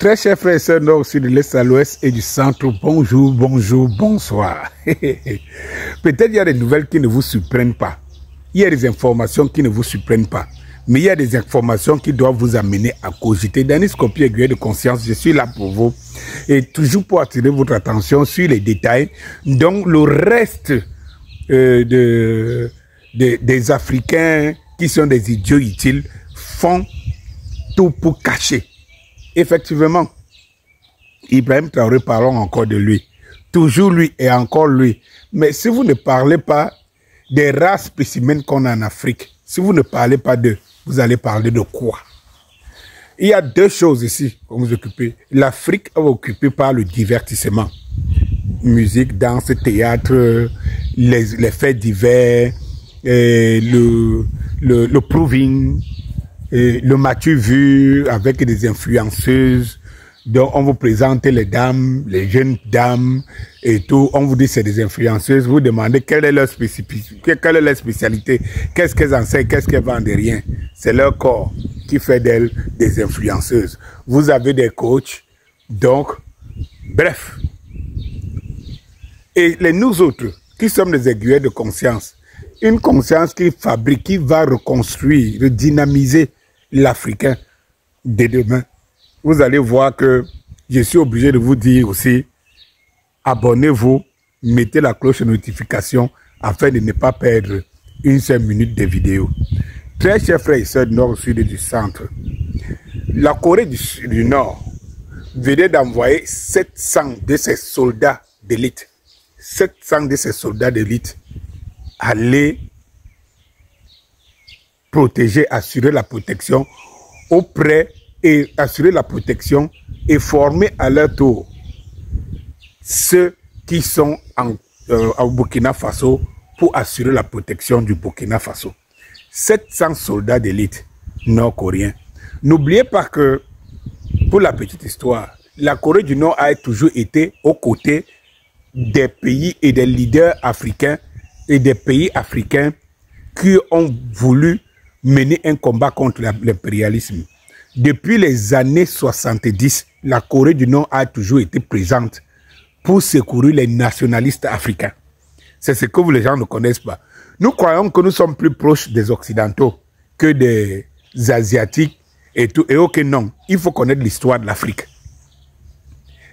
Très chers frères et sœurs nord, aussi de l'est à l'ouest et du centre, bonjour, bonjour, bonsoir. Peut-être il y a des nouvelles qui ne vous surprennent pas. Il y a des informations qui ne vous surprennent pas. Mais il y a des informations qui doivent vous amener à cogiter. Denis Kopi, aiguille de conscience, je suis là pour vous. Et toujours pour attirer votre attention sur les détails. Donc le reste des Africains qui sont des idiots utiles font tout pour cacher. Effectivement, Ibrahim Traoré, parlons encore de lui. Toujours lui et encore lui. Mais si vous ne parlez pas des rares spécimens qu'on a en Afrique, si vous ne parlez pas d'eux, vous allez parler de quoi? Il y a deux choses ici pour vous occuper. L'Afrique est occupée par le divertissement. Musique, danse, théâtre, les faits divers, le proving, le matu vu avec des influenceuses. Donc on vous présente les dames, les jeunes dames et tout. On vous dit c'est des influenceuses. Vous demandez quelle est leur spécificité, quelle est leur spécialité, qu'est-ce qu'elles enseignent, qu'est-ce qu'elles vendent, rien. C'est leur corps qui fait d'elles des influenceuses. Vous avez des coachs, donc bref. Et nous autres, qui sommes des aiguilles de conscience, une conscience qui fabrique, qui va reconstruire, redynamiser l'Africain de demain. Vous allez voir que je suis obligé de vous dire aussi, abonnez-vous, mettez la cloche de notification afin de ne pas perdre une seule minute de vidéo. Très chers frères et sœurs du Nord, Sud et du Centre, la Corée du Nord venait d'envoyer 700 de ses soldats d'élite. 700 de ses soldats d'élite aller protéger, assurer la protection auprès et assurer la protection et former à leur tour ceux qui sont au Burkina Faso pour assurer la protection du Burkina Faso. 700 soldats d'élite nord-coréens. N'oubliez pas que, pour la petite histoire, la Corée du Nord a toujours été aux côtés des pays et des leaders africains et des pays africains qui ont voulu mener un combat contre l'impérialisme. Depuis les années 70, la Corée du Nord a toujours été présente pour secourir les nationalistes africains. C'est ce que les gens ne connaissent pas. Nous croyons que nous sommes plus proches des Occidentaux que des Asiatiques et tout. Et ok, non, il faut connaître l'histoire de l'Afrique.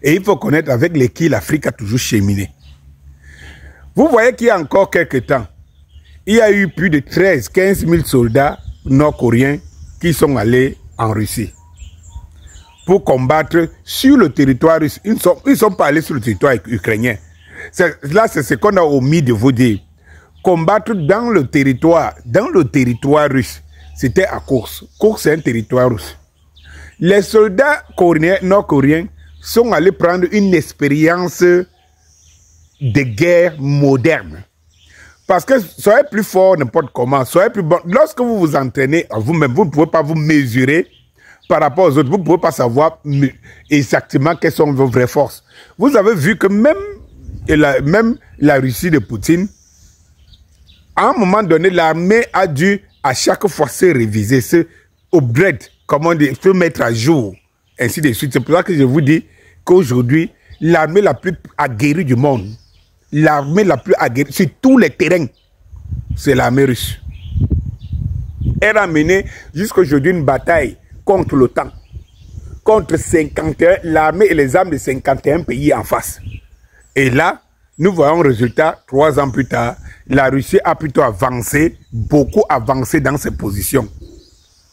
Et il faut connaître avec lesquels l'Afrique a toujours cheminé. Vous voyez qu'il y a encore quelques temps, il y a eu plus de 15 000 soldats nord-coréens qui sont allés en Russie pour combattre sur le territoire russe. Ils ne sont pas allés sur le territoire ukrainien. Là, c'est ce qu'on a omis de vous dire. Combattre dans le territoire russe, c'était à Kursk. Kursk, c'est un territoire russe. Les soldats nord-coréens sont allés prendre une expérience de guerre moderne. Parce que soyez plus fort n'importe comment, soyez plus bon. Lorsque vous vous entraînez vous-même, vous ne pouvez pas vous mesurer par rapport aux autres. Vous ne pouvez pas savoir exactement quelles sont vos vraies forces. Vous avez vu que même la Russie de Poutine, à un moment donné, l'armée a dû à chaque fois se réviser, se upgrade, comment on dit, se mettre à jour, ainsi de suite. C'est pour ça que je vous dis qu'aujourd'hui, l'armée la plus aguerrie du monde, l'armée la plus aguerrie sur tous les terrains, c'est l'armée russe. Elle a mené jusqu'à aujourd'hui une bataille contre l'OTAN, contre 51, l'armée et les armes de 51 pays en face. Et là, nous voyons le résultat, 3 ans plus tard, la Russie a plutôt avancé, beaucoup avancé dans ses positions.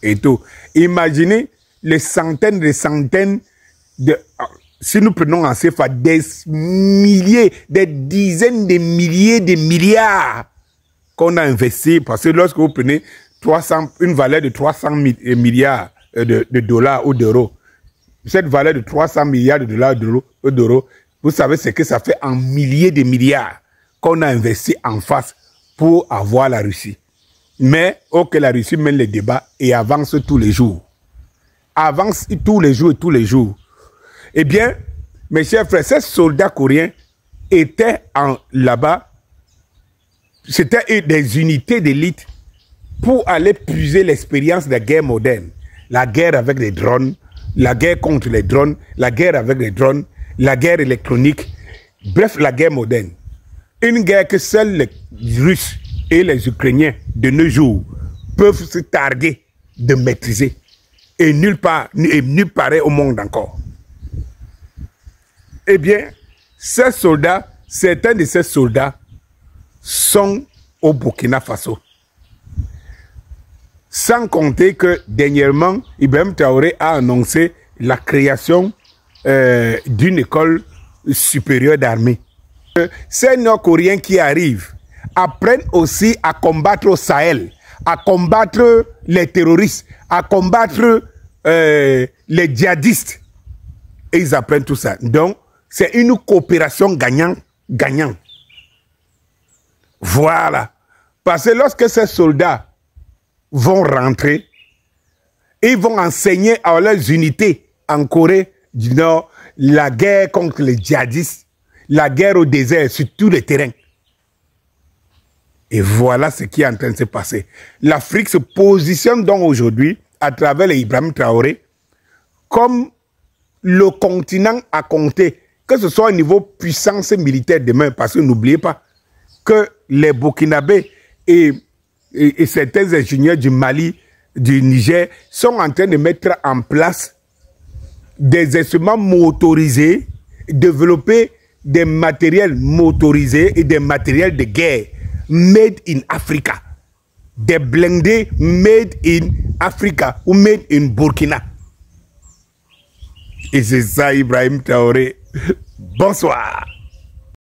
Et tout. Imaginez les centaines de... Si nous prenons en CFA des milliers, des dizaines de milliers de milliards qu'on a investis, parce que lorsque vous prenez une valeur de 300 milliards de dollars ou d'euros, cette valeur de 300 milliards de dollars ou d'euros, vous savez ce que ça fait en milliers de milliards qu'on a investi en face pour avoir la Russie. Mais, ok, la Russie mène les débats et avance tous les jours. Avance tous les jours et tous les jours. Eh bien, mes chers frères, ces soldats coréens étaient là-bas, c'était des unités d'élite pour aller puiser l'expérience de la guerre moderne. La guerre avec des drones, la guerre contre les drones, la guerre avec les drones, la guerre électronique, bref, la guerre moderne. Une guerre que seuls les Russes et les Ukrainiens de nos jours peuvent se targuer de maîtriser. Et nulle part au monde encore. Eh bien, ces soldats, certains de ces soldats sont au Burkina Faso. Sans compter que dernièrement, Ibrahim Traoré a annoncé la création d'une école supérieure d'armée. Ces Nord-Coréens qui arrivent apprennent aussi à combattre au Sahel, à combattre les terroristes, à combattre les djihadistes. Et ils apprennent tout ça. Donc, c'est une coopération gagnant-gagnant. Voilà. Parce que lorsque ces soldats vont rentrer, ils vont enseigner à leurs unités en Corée du Nord la guerre contre les djihadistes, la guerre au désert sur tous les terrains. Et voilà ce qui est en train de se passer. L'Afrique se positionne donc aujourd'hui, à travers les Ibrahim Traoré, comme le continent à compter, que ce soit au niveau puissance militaire demain, parce que n'oubliez pas que les Burkinabés et certains ingénieurs du Mali, du Niger, sont en train de mettre en place des instruments motorisés, développer des matériels motorisés et des matériels de guerre made in Africa. Des blindés made in Africa ou made in Burkina. Et c'est ça, Ibrahim Traoré. Bonsoir.